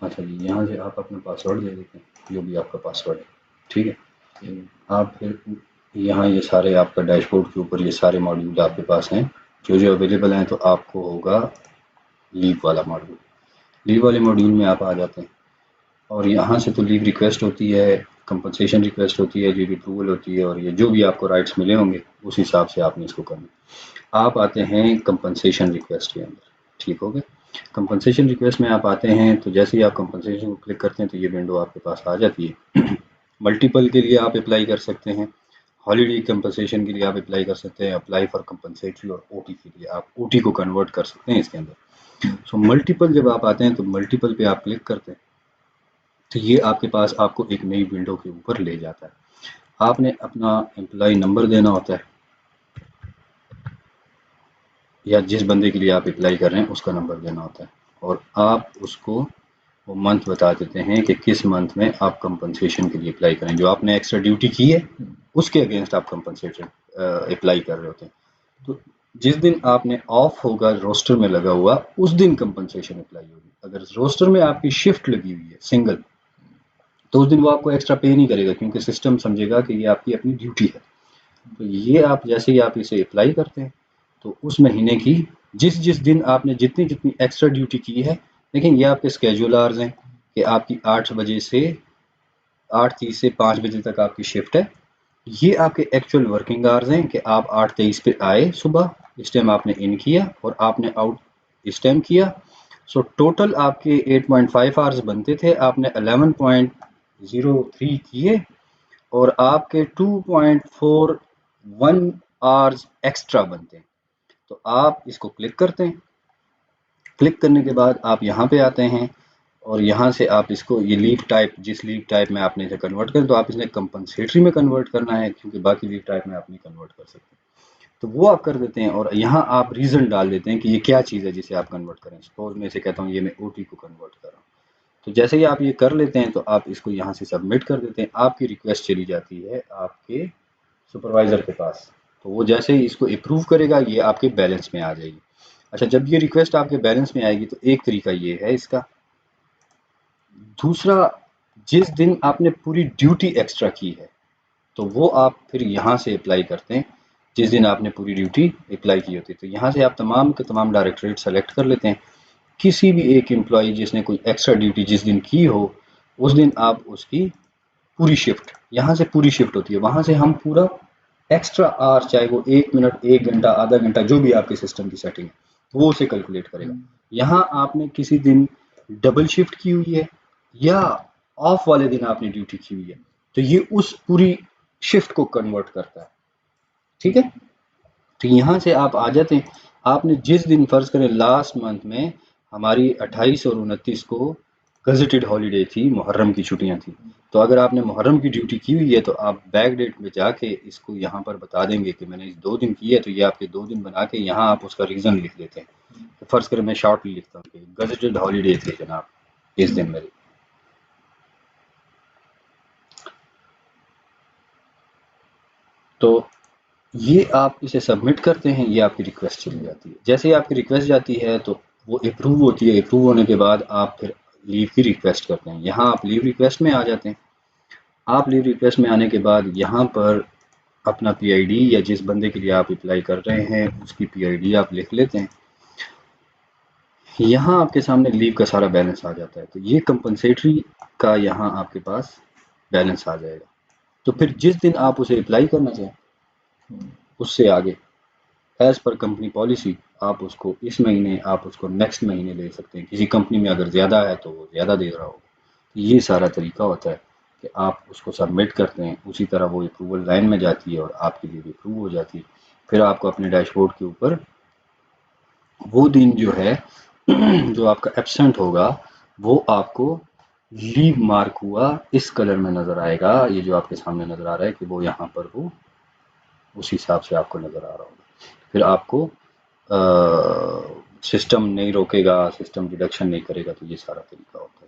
اچھا جی، یہاں سے آپ اپنا پاسورڈ دے دیتے ہیں جو بھی آپ کا پاسورڈ ہے، ٹھیک ہے۔ آپ پھر یہاں یہ سارے آپ کا ڈیش بورڈ کے اوپر یہ سارے ماڈیول آپ کے پاس ہیں جو اویلیبل ہیں، تو آپ کو ہوگا لیو والا ماڈیول۔ لیو والے ماڈیول میں آپ آ جاتے ہیں اور یہاں سے تو لیو ریکویسٹ ہوتی ہے، کمپنسیشن ریکویسٹ ہوتی ہے، جی ڈی اپروول ہوتی ہے، اور یہ جو بھی آپ کو رائٹس ملے ہوں گے اس حساب سے آپ نے اس کو کرنا۔ آپ آتے ہیں کمپنسیشن ریکویسٹ کے اندر، ٹھیک ہو گیا۔ کمپنسیشن ریکویسٹ میں آپ آتے ہیں تو جیسے ہی آپ کمپنسیشن کو کلک کرتے ہیں تو یہ ونڈو آپ کے پاس آ جاتی ہے۔ ملٹیپل کے لیے آپ اپلائی کر سکتے ہیں، ہالیڈے کمپنسیشن کے لیے آپ اپلائی کر سکتے ہیں، اپلائی فار کمپنسیٹری، اور او ٹی کے لیے آپ او ٹی کو کنورٹ کر سکتے ہیں اس کے اندر۔ سو ملٹیپل جب آپ آتے ہیں تو ملٹیپل پہ آپ کلک کرتے ہیں تو یہ آپ کے پاس آپ کو ایک نئی ونڈو کے اوپر لے جاتا ہے۔ آپ نے اپنا امپلائی نمبر دینا ہوتا ہے، یا جس بندے کے لیے آپ اپلائی کر رہے ہیں اس کا نمبر دینا ہوتا ہے، اور آپ اس کو وہ منتھ بتا دیتے ہیں کہ کس منتھ میں آپ کمپنسیشن کے لیے اپلائی کریں۔ جو آپ نے ایکسٹرا ڈیوٹی کی ہے اس کے اگینسٹ آپ کمپنسیشن اپلائی کر رہے ہوتے ہیں۔ تو جس دن آپ نے آف ہوگا روسٹر میں لگا ہوا اس دن کمپنسیشن اپلائی ہوگی۔ اگر روسٹر میں آپ کی شفٹ لگی ہوئی ہے سنگل، تو اس دن وہ آپ کو ایکسٹرا پے نہیں کرے گا، کیونکہ سسٹم سمجھے گا کہ یہ آپ کی اپنی ڈیوٹی ہے۔ تو یہ آپ جیسے ہی آپ اسے اپلائی کرتے ہیں تو اس مہینے کی جس دن آپ نے جتنی ایکسٹرا ڈیوٹی کی ہے، لیکن یہ آپ کے اسکیجول آرز ہیں کہ آپ کی 8:30 سے 5 بجے تک آپ کی شفٹ ہے۔ یہ آپ کے ایکچوئل ورکنگ آرز ہیں کہ آپ 8:23 پہ آئے صبح، اس ٹائم آپ نے ان کیا اور آپ نے آؤٹ اس ٹائم کیا۔ سو ٹوٹل آپ کے 8.5 آرز بنتے تھے، آپ نے 11.03 کیے، اور آپ کے 2.41 آرز ایکسٹرا بنتے ہیں۔ تو آپ اس کو کلک کرتے ہیں، کلک کرنے کے بعد آپ یہاں پہ آتے ہیں، اور یہاں سے آپ اس کو یہ لیو ٹائپ، جس لیو ٹائپ میں آپ نے اسے کنورٹ کریں تو آپ اس نے کمپنسیٹری میں کنورٹ کرنا ہے، کیونکہ باقی لیو ٹائپ میں آپ نہیں کنورٹ کر سکتے، تو وہ آپ کر دیتے ہیں۔ اور یہاں آپ ریزن ڈال دیتے ہیں کہ یہ کیا چیز ہے جسے آپ کنورٹ کریں۔ سپوز میں اسے کہتا ہوں یہ میں او ٹی کو کنورٹ کر رہا ہوں، تو جیسے ہی آپ یہ کر لیتے ہیں تو آپ اس کو یہاں سے سبمٹ کر دیتے ہیں۔ آپ کی ریکویسٹ چلی جاتی ہے آپ کے سپروائزر کے پاس، تو وہ جیسے ہی اس کو اپروو کرے گا یہ آپ کے بیلنس میں آ جائے گی۔ اچھا، جب یہ ریکویسٹ آپ کے بیلنس میں آئے گی تو ایک طریقہ یہ ہے اس کا۔ دوسرا، جس دن آپ نے پوری ڈیوٹی ایکسٹرا کی ہے تو وہ آپ پھر یہاں سے اپلائی کرتے ہیں، جس دن آپ نے پوری ڈیوٹی اپلائی کی ہوتی ہے تو یہاں سے آپ تمام کے تمام ڈائریکٹریٹ سلیکٹ کر لیتے ہیں۔ کسی بھی ایک امپلائی جس نے کوئی ایکسٹرا ڈیوٹی جس دن کی ہو اس دن آپ اس کی پوری شفٹ، یہاں سے پوری شفٹ ہوتی ہے، وہاں سے ہم پورا ایکسٹرا آر، چاہے وہ 1 منٹ، 1 گھنٹہ، آدھا گھنٹہ، جو بھی آپ کے سسٹم کی سیٹنگ ہے وہ اسے کیلکولیٹ کرے گا۔ یہاں آپ نے کسی دن ڈبل شفٹ کی ہوئی ہے یا آف والے دن آپ نے ڈیوٹی کی ہوئی ہے تو یہ اس پوری شفٹ کو کنورٹ کرتا ہے، ٹھیک ہے۔ تو یہاں سے آپ آ جاتے ہیں، آپ نے جس دن فرض کریں لاسٹ منتھ میں ہماری 28 اور 29 کو گزٹڈ ہالیڈے تھی، محرم کی چھٹیاں تھیں، تو اگر آپ نے محرم کی ڈیوٹی کی ہوئی ہے تو آپ بیک ڈیٹ میں جا کے اس کو یہاں پر بتا دیں گے کہ میں نے 2 دن کی ہے، تو یہ آپ کے 2 دن بنا کے یہاں آپ اس کا ریزن لکھ دیتے ہیں۔ فرض کریں میں شارٹلی لکھتا ہوں کہ گزٹڈ ہالیڈے تھے جناب اس دن میری، تو یہ آپ اسے سبمٹ کرتے ہیں، یہ آپ کی ریکویسٹ چلی جاتی ہے۔ جیسے ہی آپ کی ریکویسٹ جاتی ہے تو وہ اپروو ہوتی ہے، اپروو ہونے کے بعد آپ پھر لیو کی ریکویسٹ کرتے ہیں، یہاں آپ لیو ریکویسٹ میں آ جاتے ہیں۔ آپ لیو ریکویسٹ میں آنے کے بعد یہاں پر اپنا پی آئی ڈی یا جس بندے کے لیے آپ اپلائی کر رہے ہیں اس کی پی آئی ڈی آپ لکھ لیتے ہیں۔ یہاں آپ کے سامنے لیو کا سارا بیلنس آ جاتا ہے، تو یہ کمپنسیٹری کا یہاں آپ کے پاس بیلنس آ جائے گا۔ تو پھر جس دن آپ اسے اپلائی کرنا چاہیں اس سے آگے ایز پر کمپنی پالیسی آپ اس کو اس مہینے، آپ اس کو نیکسٹ مہینے لے سکتے ہیں۔ کسی کمپنی میں اگر زیادہ ہے تو وہ زیادہ دے رہا ہوگا۔ یہ سارا طریقہ ہوتا ہے کہ آپ اس کو سبمٹ کرتے ہیں، اسی طرح وہ اپروول لائن میں جاتی ہے اور آپ کے لیے بھی اپروو ہو جاتی ہے۔ پھر آپ کو اپنے ڈیش بورڈ کے اوپر وہ دن جو ہے جو آپ کا ایبسنٹ ہوگا وہ آپ کو لیو مارک ہوا اس کلر میں نظر آئے گا، یہ جو آپ کے سامنے نظر آ رہا ہے کہ وہ یہاں پر ہو، اس حساب سے آپ کو نظر آ رہا ہوگا۔ پھر آپ کو سسٹم نہیں روکے گا، سسٹم ڈیڈکشن نہیں کرے گا، تو یہ سارا طریقہ ہوتا ہے۔